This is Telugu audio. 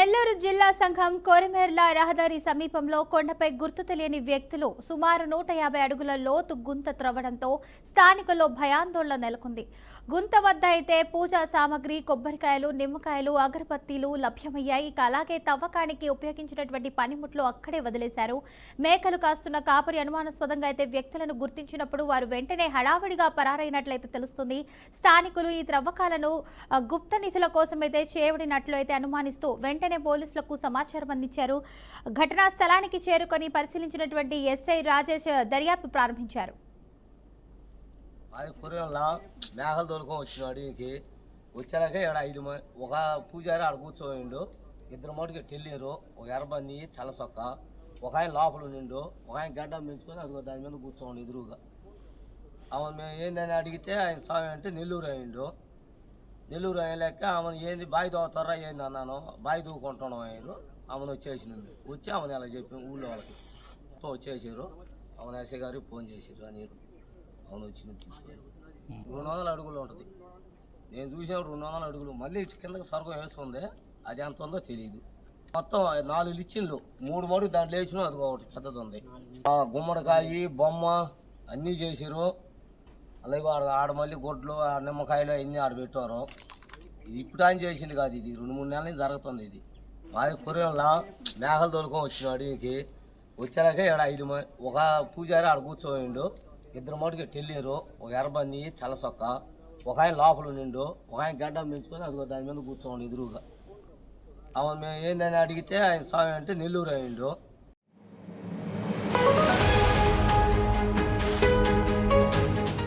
నెల్లూరు జిల్లా సంఘం కొరిమెర్ల రహదారి సమీపంలో కొండపై గుర్తు తెలియని వ్యక్తులు సుమారు 150 అడుగుల లోతు గుంత త్రవ్వడంతో స్థానికుల్లో భయాందోళన నెలకొంది. గుంత వద్ద అయితే పూజా సామగ్రి, కొబ్బరికాయలు, నిమ్మకాయలు, అగరబత్తీలు లభ్యమయ్యాయి. అలాగే తవ్వకానికి ఉపయోగించినటువంటి పనిముట్లు అక్కడే వదిలేశారు. మేకలు కాస్తున్న కాపరి అనుమానాస్పదంగా అయితే వ్యక్తులను గుర్తించినప్పుడు వారు వెంటనే హడావిడిగా పరారైనట్లయితే తెలుస్తుంది. స్థానికులు ఈ త్రవ్వకాలను గుప్త నిధుల కోసమైతే చేయబడినట్లు అయితే అనుమానిస్తూ వెంటనే పోలీసులకు సమాచారం అందించారు. ఘటనా స్థలానికి చేరుకొని పరిశీలించినటువంటి ఎస్ఐ రాజేష్ దర్యాప్తు ప్రారంభించారు. మేఘాలు తోలుకొని వచ్చిన అడిగికి వచ్చాక ఇక్కడ 5 మంది ఒక పూజారి ఆడ కూర్చోయిండు, 2 మటుకు టెల్లిరు, ఒక ఎర్రబంది తెల్లసొక్క, ఒక ఆయన లోపల నిండు, ఒక ఆయన గడ్డం పెంచుకొని అదిగో దాని మీద కూర్చోండి ఎదురుగా. ఆమె మేము ఏందని అడిగితే ఆయన స్వామి అంటే నెల్లూరు అయిండు. నెల్లూరు అయ్యాక ఆమెను ఏంది బావి తవ్వుతారా ఏంది అన్నాను. బావి తవ్వుకుంటున్నాం అయ్యారు. ఆమెను వచ్చేసినండి. వచ్చి ఆమెను ఎలా చెప్పి ఊళ్ళో వాళ్ళకి వచ్చేసారు. ఆమెను ఎస్ఐ గారికి ఫోన్ చేసారు అని అవును వచ్చింది తీసుకొని 200 అడుగులు ఉంటుంది. నేను చూసాను 200 అడుగులు. మళ్ళీ ఇటు కిందకి స్వర్గం వేస్తుంది, అది ఎంత ఉందో తెలియదు. మొత్తం 4 లిచ్చిండ్లు, 3 మడుగు దాంట్లో వేసినా అది ఒకటి పెద్దది ఉంది. గుమ్మడికాయ బొమ్మ అన్నీ చేసారు. అలాగే ఆడ మళ్ళీ గొడ్లు నిమ్మకాయలు అన్నీ ఆడ పెట్టారు. ఇది ఇప్పుడు ఆయన చేసింది కాదు, ఇది 2-3 నెలల నుంచి జరుగుతుంది. ఇది మాది కొరియన్లా మేఘాలు తోలుకొని వచ్చిన అడిగికి వచ్చాక ఇక్కడ 5 మంది ఒక పూజారి ఆడ కూర్చోయిండు, 2 మటుకు టెల్లిరు, ఒక ఎర్రబంది తెల్లసొక్క, ఒక ఆయన లోపల నిండు, ఒక ఆయన గడ్డం పెంచుకొని అదిగో దాని మీద కూర్చోండి ఎదురుగా. ఆమె మేము ఏందని అడిగితే ఆయన స్వామి అంటే నెల్లూరు అయిండు.